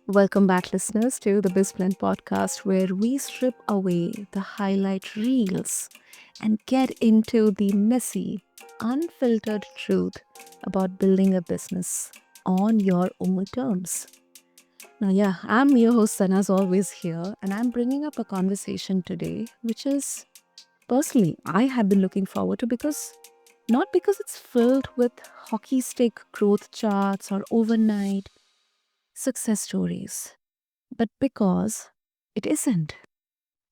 Welcome back, listeners, to the BizBlend Podcast, where we strip away the highlight reels and get into the messy, unfiltered truth about building a business on your own terms. Now, yeah, I'm your host, Sana, as always, here, and I'm bringing up a conversation today, which is personally I have been looking forward to because not because it's filled with hockey stick growth charts or overnight success stories, but because it isn't.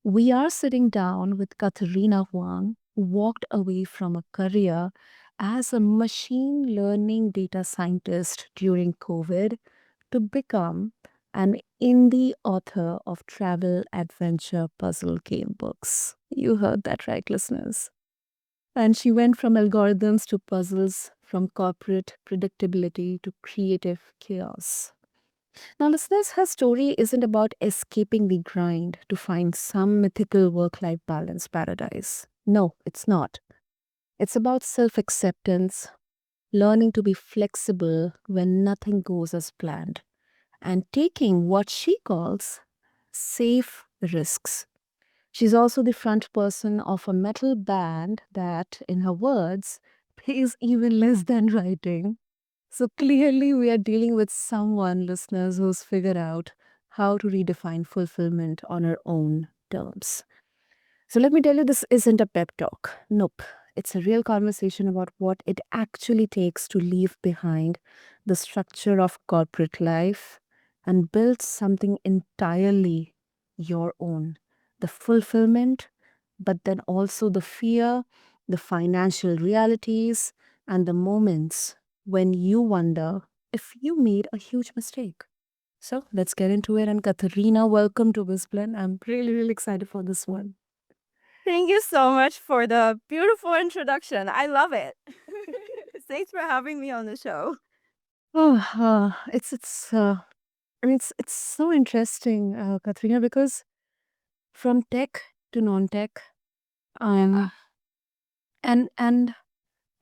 We are sitting down with Katharina Huang, who walked away from a career as a machine learning data scientist during COVID to become an indie author of travel adventure puzzle game books. You heard that right, listeners. And she went from algorithms to puzzles, from corporate predictability to creative chaos. Now, listeners, her story isn't about escaping the grind to find some mythical work life balance paradise. No, it's not. It's about self acceptance, learning to be flexible when nothing goes as planned, and taking what she calls safe risks. She's also the front person of a metal band that, in her words, pays even less than writing. So clearly, we are dealing with someone, listeners, who's figured out how to redefine fulfillment on her own terms. So let me tell you, this isn't a pep talk. Nope. It's a real conversation about what it actually takes to leave behind the structure of corporate life and build something entirely your own. The fulfillment, but then also the fear, the financial realities, and the moments when you wonder if you made a huge mistake. So let's get into it. And Katharina, welcome to BizBlend. I'm really, really excited for this one. Thank you so much for the beautiful introduction. I love it. Thanks for having me on the show. Oh, it's so interesting, Katrina, because from tech to non-tech, um, and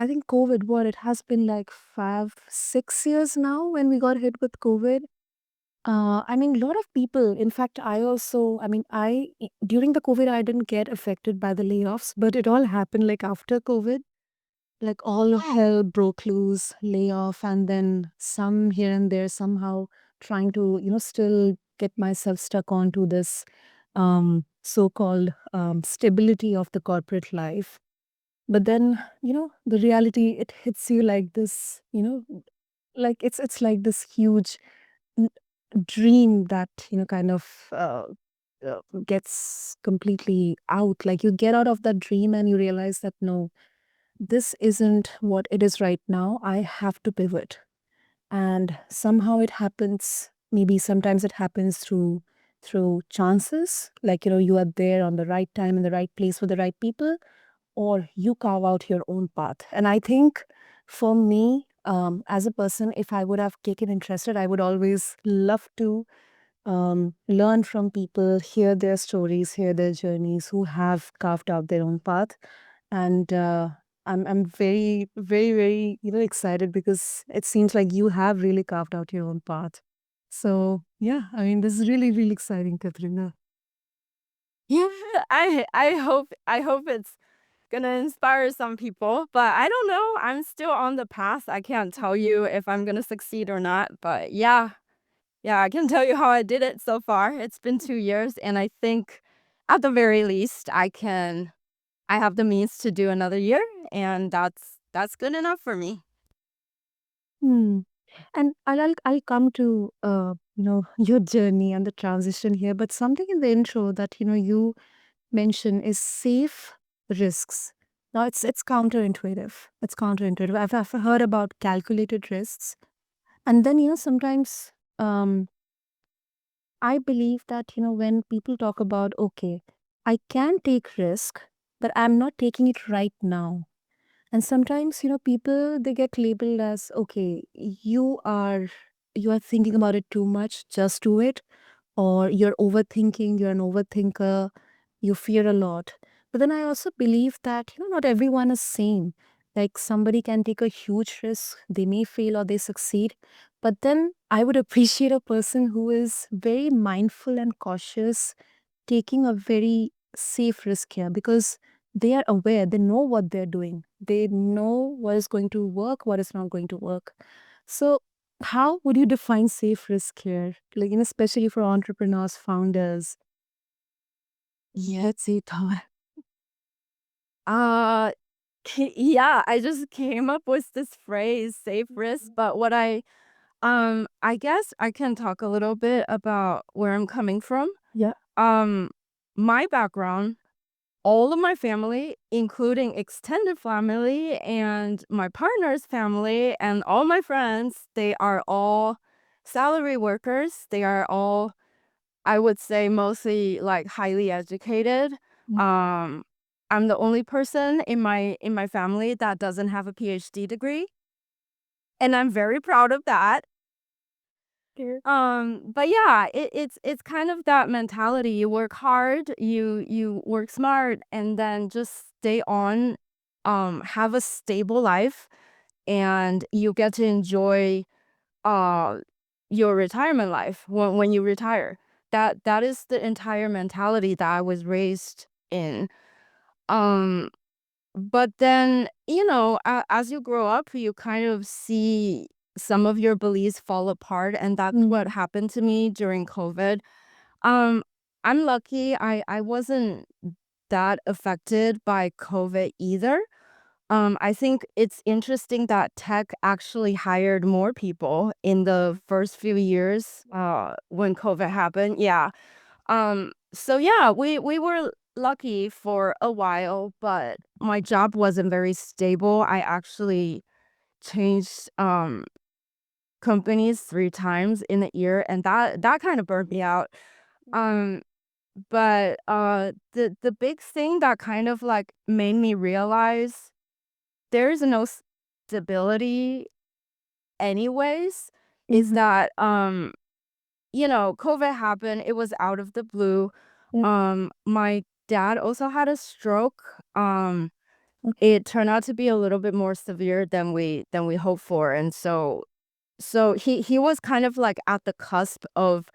I think COVID, what it has been like 5, 6 years now when we got hit with COVID. A lot of people. In fact, I also, during the COVID, I didn't get affected by the layoffs, but it all happened like after COVID. Like all hell broke loose, layoff, and then some here and there somehow trying to, still get myself stuck onto this so-called stability of the corporate life. But then, the reality, it hits you like this, like it's like this huge n- dream that, kind of gets completely out. Like you get out of that dream and you realize that no, this isn't what it is right now. I have to pivot. And somehow it happens, maybe sometimes it happens through chances, like you are there on the right time in the right place for the right people, or you carve out your own path. And I think for me, as a person, if I would have taken interested, I would always love to learn from people, hear their stories, hear their journeys, who have carved out their own path. And I'm very, very, very, excited because it seems like you have really carved out your own path. So yeah, this is really, really exciting, Katrina. Yeah, I hope it's gonna inspire some people, but I don't know. I'm still on the path. I can't tell you if I'm gonna succeed or not, but yeah, I can tell you how I did it so far. It's been 2 years, and I think at the very least I have the means to do another year, and that's good enough for me. Hmm. And I'll come to your journey and the transition here, but something in the intro that you mention is safe risks. Now it's counterintuitive. It's counterintuitive. I've heard about calculated risks, and then sometimes I believe that when people talk about, okay, I can take risk, but I'm not taking it right now. And sometimes people, they get labeled as, okay, you are thinking about it too much, just do it, or you're overthinking, you're an overthinker, you fear a lot. But then I also believe that not everyone is same. Like somebody can take a huge risk, they may fail or they succeed, But then I would appreciate a person who is very mindful and cautious, taking a very safe risk here because they are aware, they know what they're doing, they know what is going to work, what is not going to work. So, how would you define safe risk here? Like, especially for entrepreneurs, founders. Yeah, it's it. Uh, yeah, I just came up with this phrase, safe risk. But I guess I can talk a little bit about where I'm coming from. Yeah. Um, my background, all of my family, including extended family and my partner's family and all my friends, they are all salary workers. They are all, I would say, mostly like highly educated. Mm. Um, I'm the only person in my family that doesn't have a PhD degree, and I'm very proud of that. Yeah. But yeah, it's kind of that mentality. You work hard, you work smart, and then just stay on, have a stable life, and you get to enjoy uh your retirement life when you retire. That is the entire mentality that I was raised in. Um, but then, as you grow up, you kind of see some of your beliefs fall apart, and that's what happened to me during COVID. Um, I'm lucky I wasn't that affected by COVID either. I think it's interesting that tech actually hired more people in the first few years when COVID happened. Yeah. So yeah, we were lucky for a while, but my job wasn't very stable. I actually changed companies 3 times in a year, and that kind of burned me out. Um but the big thing that kind of like made me realize there's no stability anyways is that COVID happened. It was out of the blue. Yeah. My dad also had a stroke. Okay. It turned out to be a little bit more severe than we hoped for, and so he was kind of like at the cusp of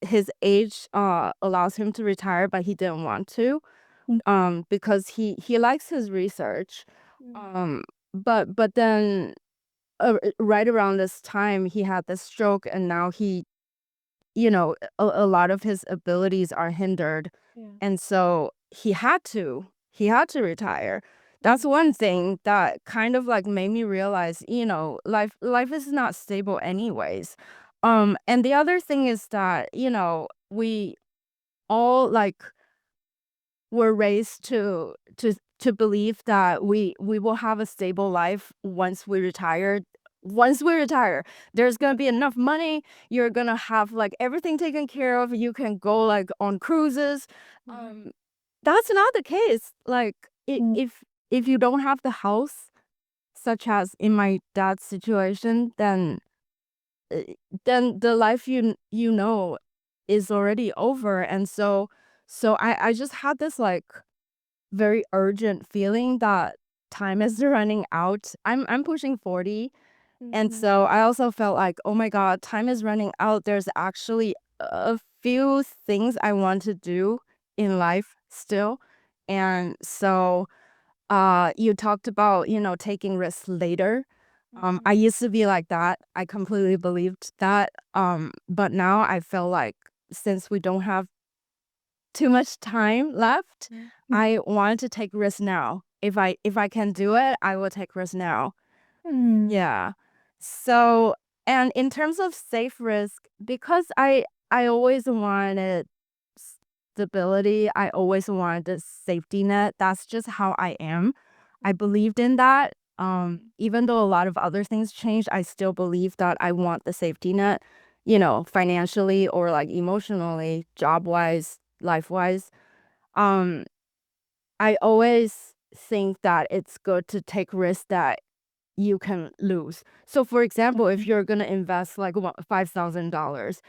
his age allows him to retire, but he didn't want to because he likes his research. Um but then right around this time he had this stroke, and now a lot of his abilities are hindered, Yeah. and so he had to retire. That's one thing that kind of like made me realize, life is not stable anyways. And the other thing is that, we all like were raised to believe that we will have a stable life once we retire. Once we retire, there's gonna be enough money. You're gonna have like everything taken care of. You can go like on cruises. Um, that's not the case. Like Mm. if you don't have the house, such as in my dad's situation, uh, then the life you know is already over. And so I just had this like very urgent feeling that time is running out. I'm pushing 40, and so I also felt like, oh my God, time is running out. There's actually a few things I want to do in life still. And so you talked about, taking risks later. I used to be like that. I completely believed that. But now I feel like since we don't have too much time left, I want to take risks now. If I can do it, I will take risks now. Yeah. So, and in terms of safe risk, because I always wanted stability, I always wanted a safety net. That's just how I am. I believed in that. Even though a lot of other things changed, I still believe that I want the safety net, financially or like emotionally, job wise, life wise. Um, I always think that it's good to take risks that you can lose. So for example, if you're gonna invest like $5,000,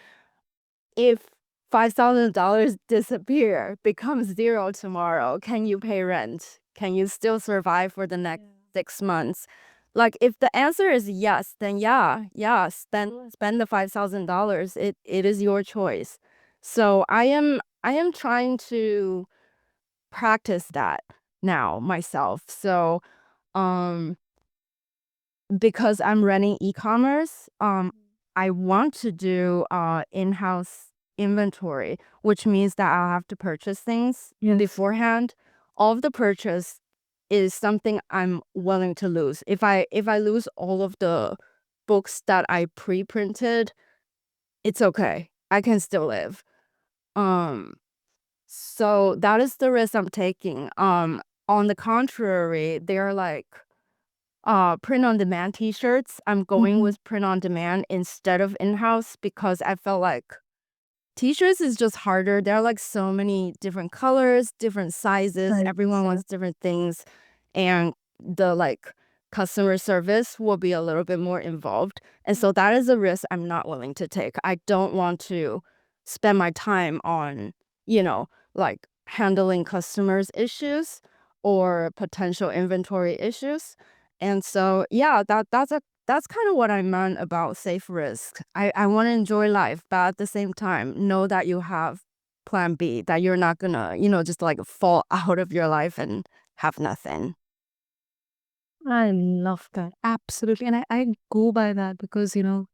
if $5,000 disappear, becomes zero tomorrow, can you pay rent? Can you still survive for the next 6 months? Like if the answer is yes, then yeah, spend the $5,000. It is your choice. So I am trying to practice that now myself. So um because I'm running e-commerce, I want to do in-house inventory, which means that I'll have to purchase things beforehand. All of the purchase is something I'm willing to lose. If I lose all of the books that I pre-printed, it's okay. I can still live. Um, so that is the risk I'm taking. On the contrary, they're like print on demand t-shirts. I'm going with print on demand instead of in-house because I felt like t-shirts is just harder. There are like so many different colors, different sizes. Right. Everyone wants different things. And the like customer service will be a little bit more involved. And so that is a risk I'm not willing to take. I don't want to spend my time on, like handling customers' issues or potential inventory issues. And so yeah, that's kind of what I meant about safe risk. I want to enjoy life, but at the same time, know that you have plan B, that you're not gonna, just like fall out of your life and have nothing. I love that. Absolutely. And I go by that because, oh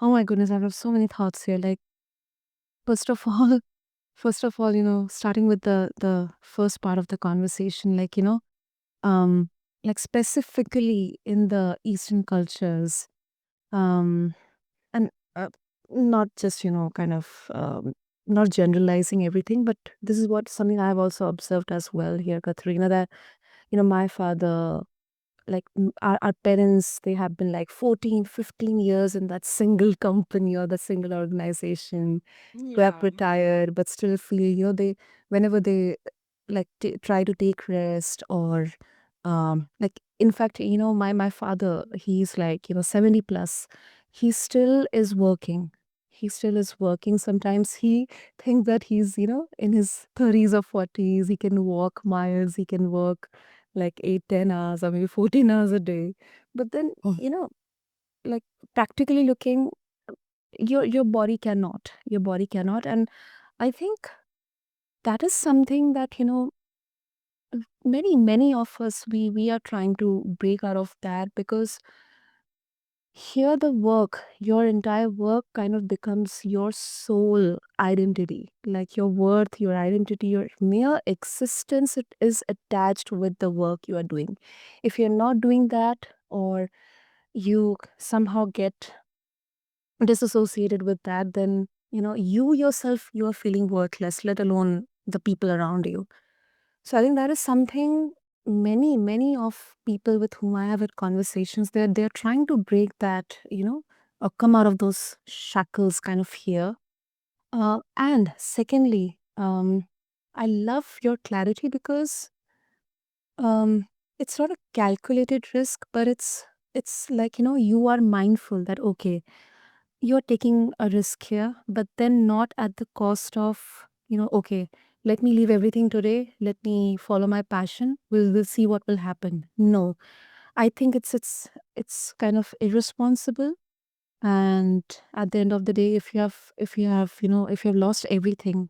my goodness, I have so many thoughts here. Like, first of all, starting with the first part of the conversation, um, like specifically in the Eastern cultures, um, and not just, not generalizing everything, but this is what something I've also observed as well here, Katharina, that, my father, our parents, they have been like 14, 15 years in that single company or the single organization, who have Yeah. retired but still feel, they, whenever they try to take rest or in fact, my father, he's like, 70 plus, he still is working. He still is working. Sometimes he thinks that he's, in his 30s or 40s, he can walk miles, he can work like 8, 10 hours or maybe 14 hours a day. But then, Mm. like practically looking, your body cannot. Your body cannot. And I think that is something that, many of us, we are trying to break out of that, because here the work, your entire work kind of becomes your sole identity, like your worth, your identity, your mere existence, it is attached with the work you are doing. If you're not doing that, or you somehow get disassociated with that, then you yourself, you are feeling worthless, let alone the people around you. So I think that is something many of people with whom I have had conversations, they're trying to break that, or come out of those shackles kind of here. And secondly, I love your clarity, because um, it's not a calculated risk, but it's like, you are mindful that, okay, you're taking a risk here, but then not at the cost of, okay, let me leave everything today. Let me follow my passion. We'll see what will happen. No, I think it's kind of irresponsible. And at the end of the day, if you have lost everything,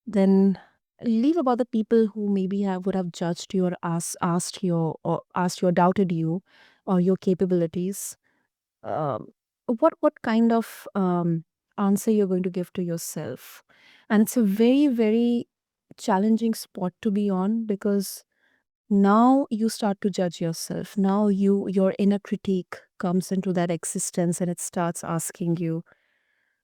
then leave about the people who maybe would have judged you, or asked you or doubted you or your capabilities. um, what kind of answer you're going to give to yourself. And it's a very, very challenging spot to be on, because now you start to judge yourself. Now your inner critique comes into that existence, and it starts asking you,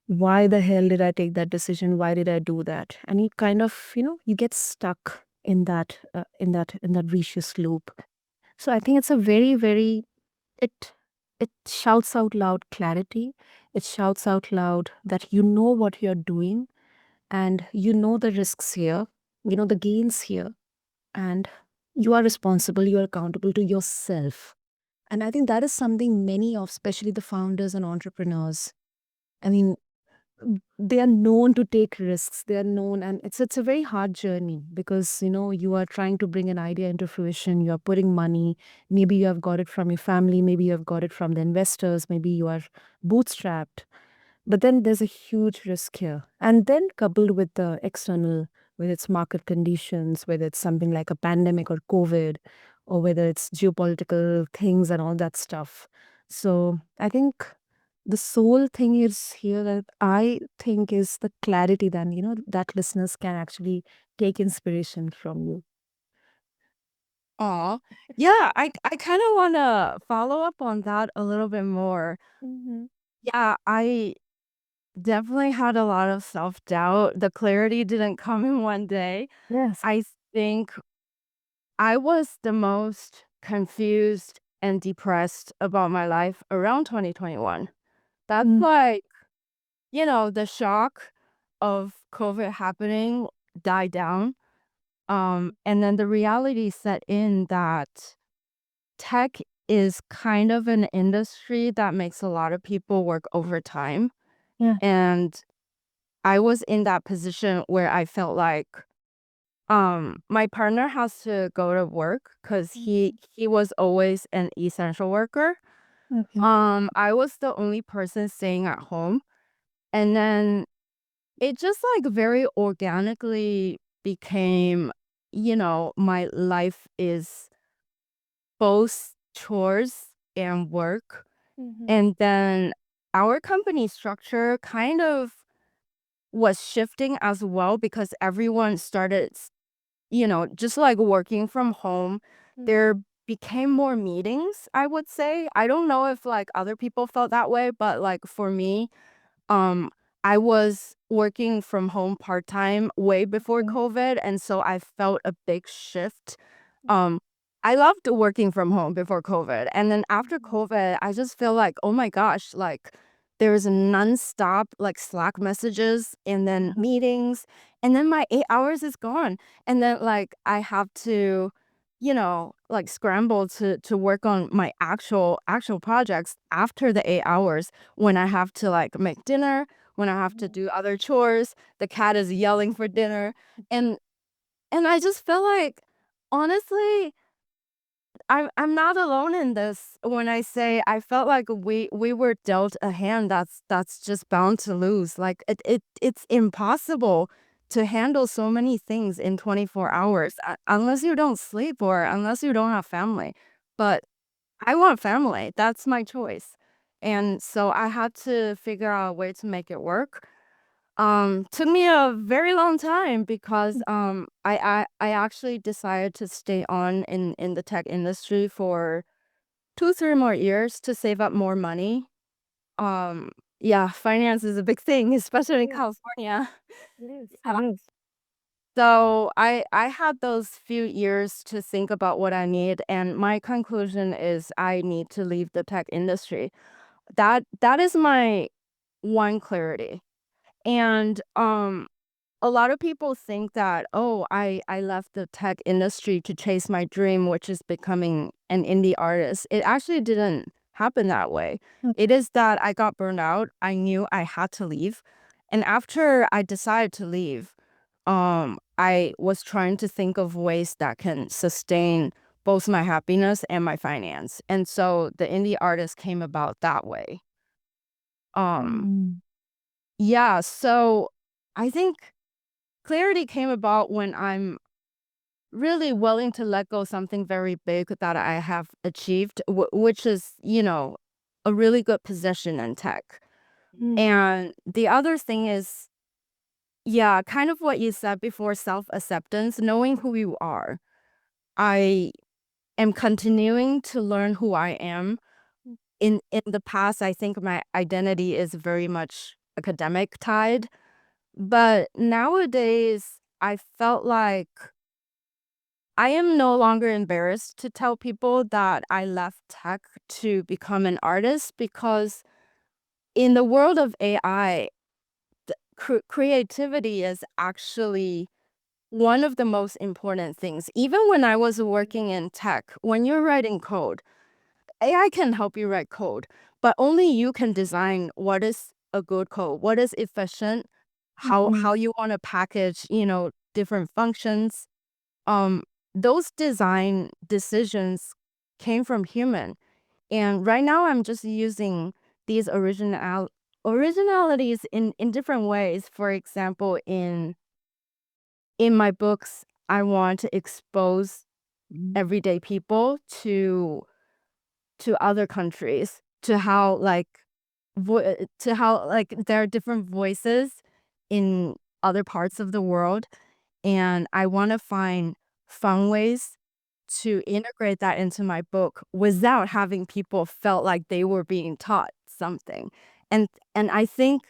why the hell did I take that decision? Why did I do that? And you kind of, you get stuck in that vicious loop. So I think it's a very, very, it it shouts out loud clarity. It shouts out loud that you know what you're doing, and you know the risks here, the gains here, and you are responsible, you are accountable to yourself. And I think that is something many of, especially the founders and entrepreneurs, I mean, they are known to take risks. They are known, and it's a very hard journey because you are trying to bring an idea into fruition. You are putting money. Maybe you have got it from your family. Maybe you have got it from the investors. Maybe you are bootstrapped. But then there's a huge risk here. And then coupled with the external, whether it's market conditions, whether it's something like a pandemic or COVID, or whether it's geopolitical things and all that stuff. So I think the sole thing is here that I think is the clarity then, that listeners can actually take inspiration from you. Aw. Yeah, I kind of want to follow up on that a little bit more. Hmm. Yeah, I definitely had a lot of self-doubt. The clarity didn't come in one day. Yes. I think I was the most confused and depressed about my life around 2021. That's Mm. like, the shock of COVID happening died down. And then the reality set in that tech is kind of an industry that makes a lot of people work overtime. Yeah. And I was in that position where I felt like my partner has to go to work because he Mhm. he was always an essential worker. Okay. I was the only person staying at home. And then it just like very organically became, my life is both chores and work. Hmm. And then our company structure kind of was shifting as well because everyone started, just like working from home. There became more meetings, I would say. I don't know if like other people felt that way, but like for me, um, I was working from home part-time way before Okay. COVID, and so I felt a big shift. Um, I loved working from home before COVID, and then after Mhm. COVID, I just feel like, oh my gosh, like there's nonstop like Slack messages and then meetings, and then my 8 hours is gone, and then like I have to, like scramble to work on my actual projects after the 8 hours when I have to like make dinner, when I have to do other chores, the cat is yelling for dinner. And I just feel like honestly, I'm not alone in this when I say I felt like we were dealt a hand that's just bound to lose. Like it's impossible to handle so many things in 24 hours unless you don't sleep or unless you don't have family. But I want family. That's my choice. And so I had to figure out a way to make it work. Took me a very long time because I actually decided to stay on in the tech industry for 2, 3 more years to save up more money. Um, yeah, finance is a big thing, especially in Yes, California. yes, Yeah. it is. So I had those few years to think about what I need, and my conclusion is I need to leave the tech industry. That is my one clarity. And a lot of people think that, oh, I left the tech industry to chase my dream, which is becoming an indie artist. It actually didn't happen that way. It is that I got burned out. I knew I had to leave. And after I decided to leave, I was trying to think of ways that can sustain both my happiness and my finance. And so the indie artist came about that way. Um, Mm. yeah, so I think clarity came about when I'm really willing to let go something very big that I have achieved, which is, a really good position in tech. Mm. And the other thing is, yeah, kind of what you said before, self-acceptance, knowing who you are. I am continuing to learn who I am. In the past, I think my identity is very much academic tied, but nowadays I felt like I am no longer embarrassed to tell people that I left tech to become an artist because in the world of AI, creativity is actually one of the most important things. Even when I was working in tech, when you're writing code, AI can help you write code, but only you can design what is a good code? What is efficient? Mhm. How you want to package, different functions. Um, those design decisions came from human. And right now I'm just using these originalities in different ways. For example, in my books, I want to expose everyday people to other countries, to how like there are different voices in other parts of the world, and I want to find fun ways to integrate that into my book without having people felt like they were being taught something. And I think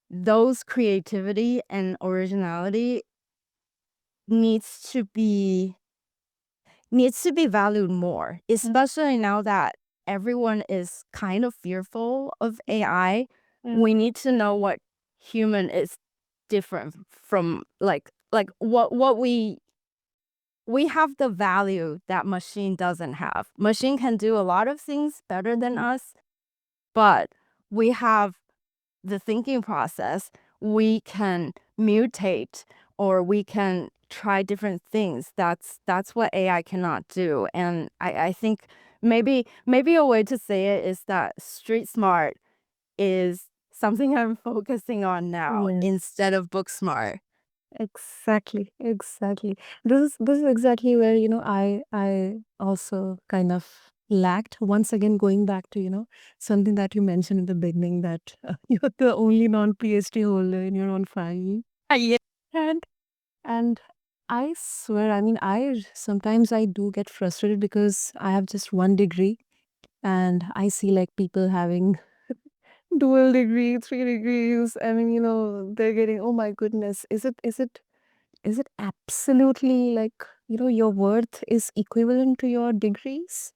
those creativity and originality needs to be valued more, especially now that everyone is kind of fearful of AI. We need to know what human is different from, like what we have the value that machine doesn't have. Machine can do a lot of things better than us, but we have the thinking process. We can mutate, or we can try different things. That's what AI cannot do. And I think maybe a way to say it is that street smart is something I'm focusing on now Yes. instead of book smart. Exactly, exactly. This is exactly where, I also kind of lacked. Once again, going back to, something that you mentioned in the beginning, that you're the only non-PhD holder in your own family. Yeah. And and I swear, I mean, sometimes I do get frustrated because I have just one degree, and I see like people having dual degree, three degrees. I mean, they're getting, oh my goodness, is it absolutely like, your worth is equivalent to your degrees?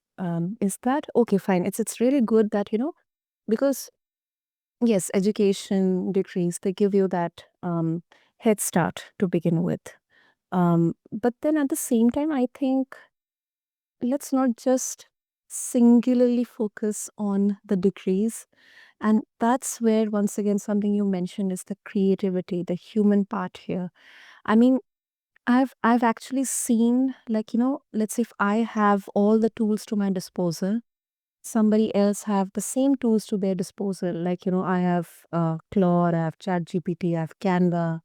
Is that okay? Fine. It's really good that, because yes, education degrees, they give you that head start to begin with. But then at the same time, I think let's not just singularly focus on the degrees. And that's where, once again, something you mentioned is the creativity, the human part here. I mean, I've actually seen, like, let's say if I have all the tools to my disposal, somebody else have the same tools to their disposal. Like, I have Claude, I have ChatGPT, I have Canva,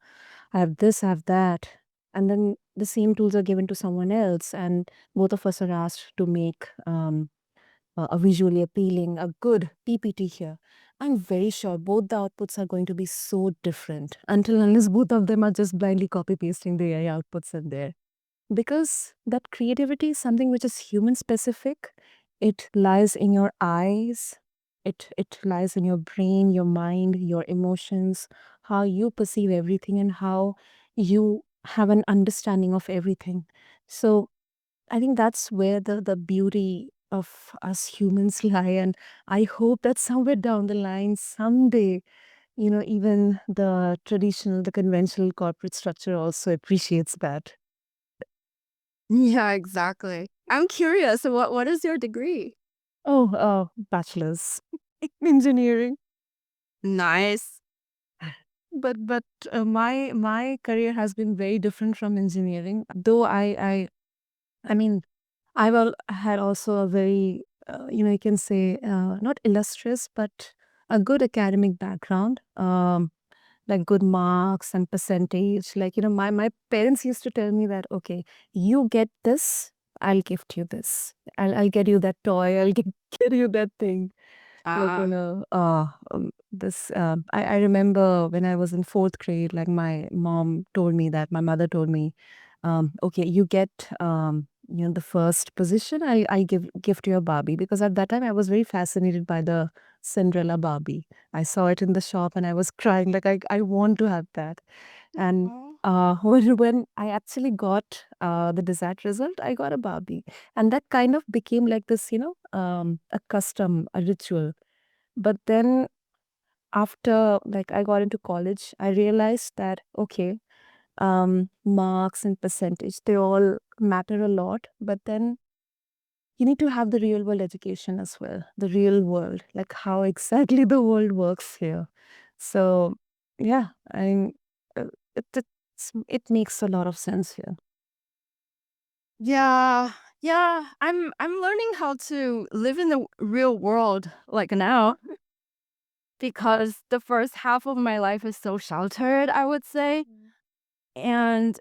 I have this, I have that. And then the same tools are given to someone else, and both of us are asked to make a visually appealing, a good PPT here. I'm very sure both the outputs are going to be so different until unless both of them are just blindly copy pasting the AI outputs in there. Because that creativity is something which is human specific. It lies in your eyes, it lies in your brain, your mind, your emotions, how you perceive everything, and how you have an understanding of everything. So I think that's where the beauty of us humans lie. And I hope that somewhere down the line, someday, even the conventional corporate structure also appreciates that. Yeah, exactly. I'm curious, what is your degree? Oh, bachelor's engineering. Nice. But my career has been very different from engineering. Though I mean, had also a very, you can say, not illustrious, but a good academic background, like good marks and percentage. Like, my parents used to tell me that, okay, you get this, I'll gift you this. I'll get you that toy, I'll get you that thing. Like, Ah. I remember when I was in fourth grade, like my mother told me, okay, you get, the first position, I gift you a Barbie. Because at that time I was very fascinated by the Cinderella Barbie. I saw it in the shop and I was crying, like, I want to have that. And Oh. when I actually got the desired result, I got a Barbie. And that kind of became like this, a custom, a ritual. But then after, like, I got into college, I realized that, okay, marks and percentage, they all matter a lot. But then you need to have the real world education as well, the real world, like how exactly the world works here. So yeah, uh, it makes a lot of sense here. Yeah. Yeah, I'm learning how to live in the real world like now because the first half of my life is so sheltered, I would say. And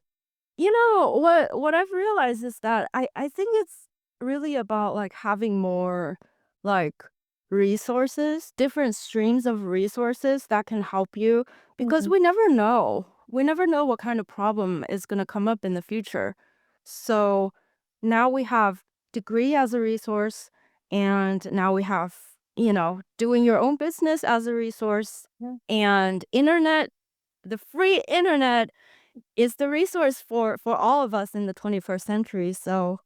you know, what I've realized is that I think it's really about, like, having more, like, resources, different streams of resources that can help you because Mhm. we never know. We never know what kind of problem is gonna come up in the future. So, now we have degree as a resource, and now we have, doing your own business as a resource, Yeah. and internet, the free internet is the resource for all of us in the 21st century. So,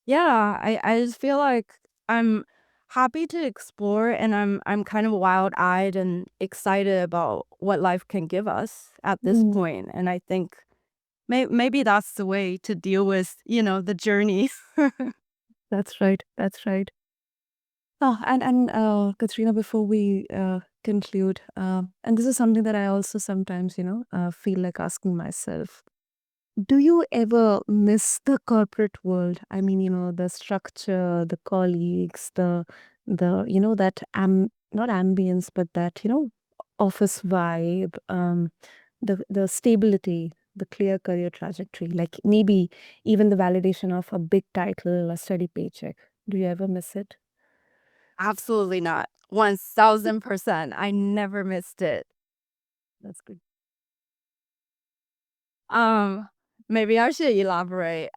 yeah, I just feel like I'm happy to explore and I'm kind of wild-eyed and excited about what life can give us at this Mm, point. And I think maybe that's the way to deal with, the journey. that's right. That's right. Oh, and Katrina, before we conclude, and this is something that I also sometimes, feel like asking myself. Do you ever miss the corporate world? I mean, the structure, the colleagues, that not ambience, but that, office vibe, the stability, the clear career trajectory, like maybe even the validation of a big title, a steady paycheck. Do you ever miss it? Absolutely not. 1000%. I never missed it. That's good. Um, Maybe I should elaborate.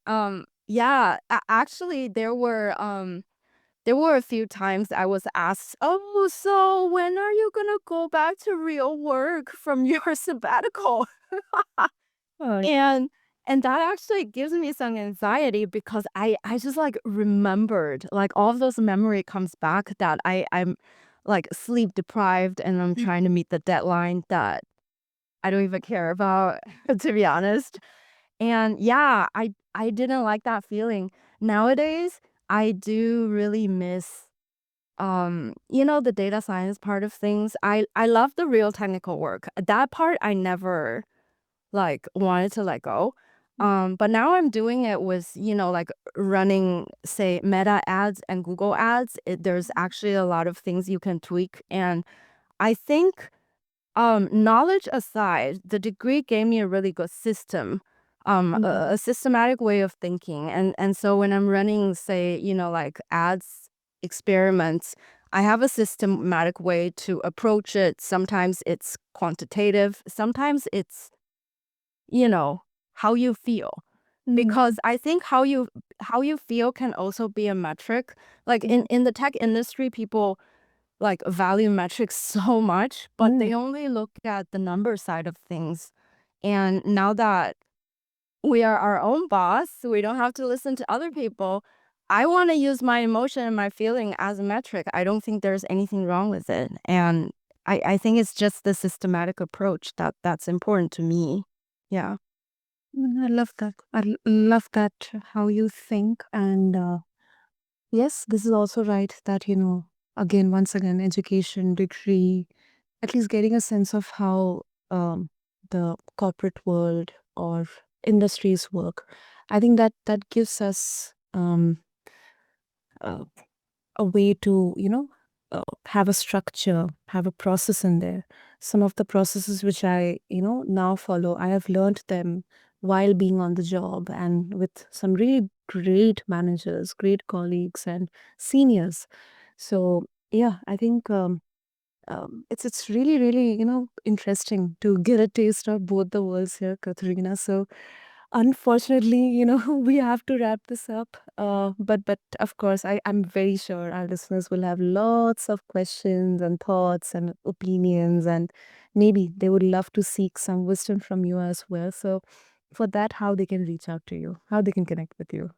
Yeah, actually there were a few times I was asked, "Oh, so when are you gonna go back to real work from your sabbatical?" Oh, And and that actually gives me some anxiety because I just, like, remembered, like, all of those memory comes back that I'm, like, sleep deprived and I'm trying to meet the deadline that I don't even care about, to be honest. And yeah, I didn't like that feeling. Nowadays, I do really miss the data science part of things. I love the real technical work. That part I never like wanted to let go. But now I'm doing it with, like running, say, Meta ads and Google ads. There's actually a lot of things you can tweak. And I think knowledge aside, the degree gave me a really good system, mhm, a systematic way of thinking. And so when I'm running, say, like ads experiments, I have a systematic way to approach it. Sometimes it's quantitative, sometimes it's, you know, how you feel. mhm, Because I think how you feel can also be a metric. Like mhm, in the tech industry, people like value metrics so much, but mhm, they only look at the number side of things. And now that we are our own boss, we don't have to listen to other people. I want to use my emotion and my feeling as a metric. I don't think there's anything wrong with it. And I think it's just the systematic approach that's important to me. Yeah. I love that. Love that how you think. And yes, this is also right that, again, once again, education, degree, at least getting a sense of how the corporate world or industries work. I think that gives us uh, a way to, have a structure, have a process in there. Some of the processes which I, now follow, I have learned them while being on the job and with some really great managers, great colleagues, and seniors. So, yeah, I think it's really, really, interesting to get a taste of both the worlds here, Katharina. So, unfortunately, we have to wrap this up. But of course, I'm very sure our listeners will have lots of questions and thoughts and opinions, and maybe they would love to seek some wisdom from you as well. So, for that, how they can reach out to you, how they can connect with you.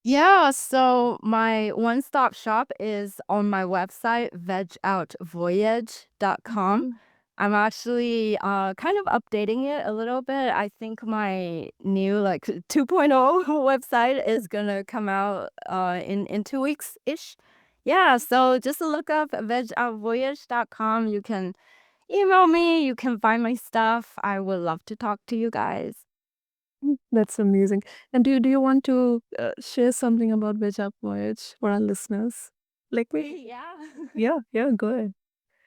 Yeah, so my one-stop shop is on my website, vegoutvoyage.com. Mhm. I'm actually kind of updating it a little bit. I think my new like 2.0 website is gonna come out in 2 weeks ish. Yeah, so just look up vegoutvoyage.com. You can email me. You can find my stuff. I would love to talk to you guys. That's amazing. And do you want to share something about Veg Up Voyage for our listeners? Like me? Yeah. Yeah, go ahead.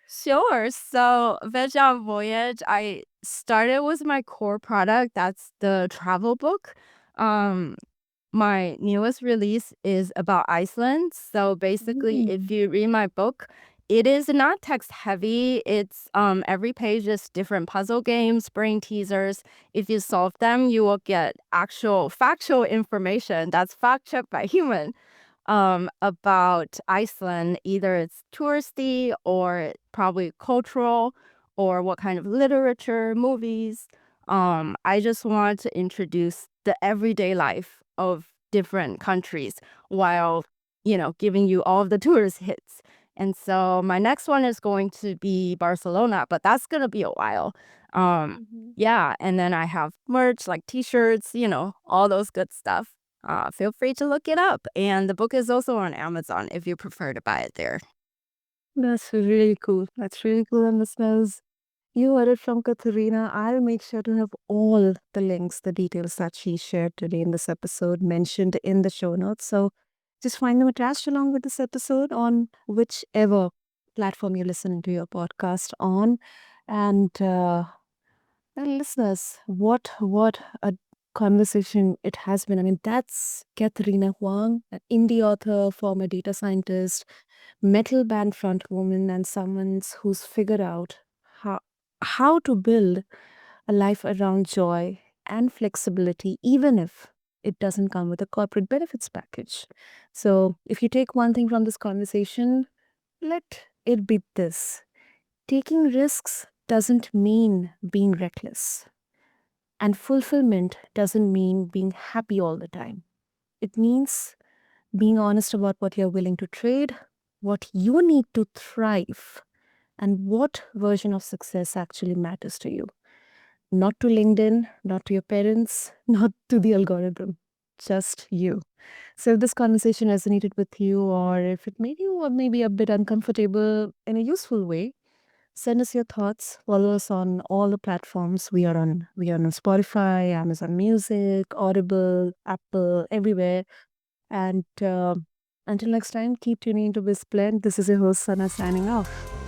Sure. So, Veg on Voyage, I started with my core product. That's the travel book. Um, my newest release is about Iceland. So basically, if Mm. you read my book, it is not text heavy. It's every page is different puzzle games, brain teasers. If you solve them, you will get actual factual information that's fact checked by human about Iceland. Either it's touristy or probably cultural or what kind of literature, movies. I just want to introduce the everyday life of different countries while, giving you all of the tourist hits. And so my next one is going to be Barcelona, but that's going to be a while. Mhm. Yeah. And then I have merch like t-shirts, all those good stuff. Feel free to look it up. And the book is also on Amazon if you prefer to buy it there. That's really cool. That's really cool. And listeners, you heard it from Katharina. I'll make sure to have all the links, the details that she shared today in this episode mentioned in the show notes. So just find them attached along with this episode on whichever platform you're listening to your podcast on. And listeners, what a conversation it has been. I mean, that's Katharina Huang, an indie author, former data scientist, metal band frontwoman, and someone who's figured out how how to build a life around joy and flexibility, even if it doesn't come with a corporate benefits package. So, if you take one thing from this conversation, let it be this: taking risks doesn't mean being reckless. And fulfillment doesn't mean being happy all the time. It means being honest about what you're willing to trade, what you need to thrive, and what version of success actually matters to you. Not to LinkedIn, not to your parents, not to the algorithm, just you. So, if this conversation resonated with you, or if it made you maybe a bit uncomfortable in a useful way, send us your thoughts. Follow us on all the platforms. We are on Spotify, Amazon Music, Audible, Apple, everywhere. And until next time, keep tuning into BizBlend. This is your host Sana signing off.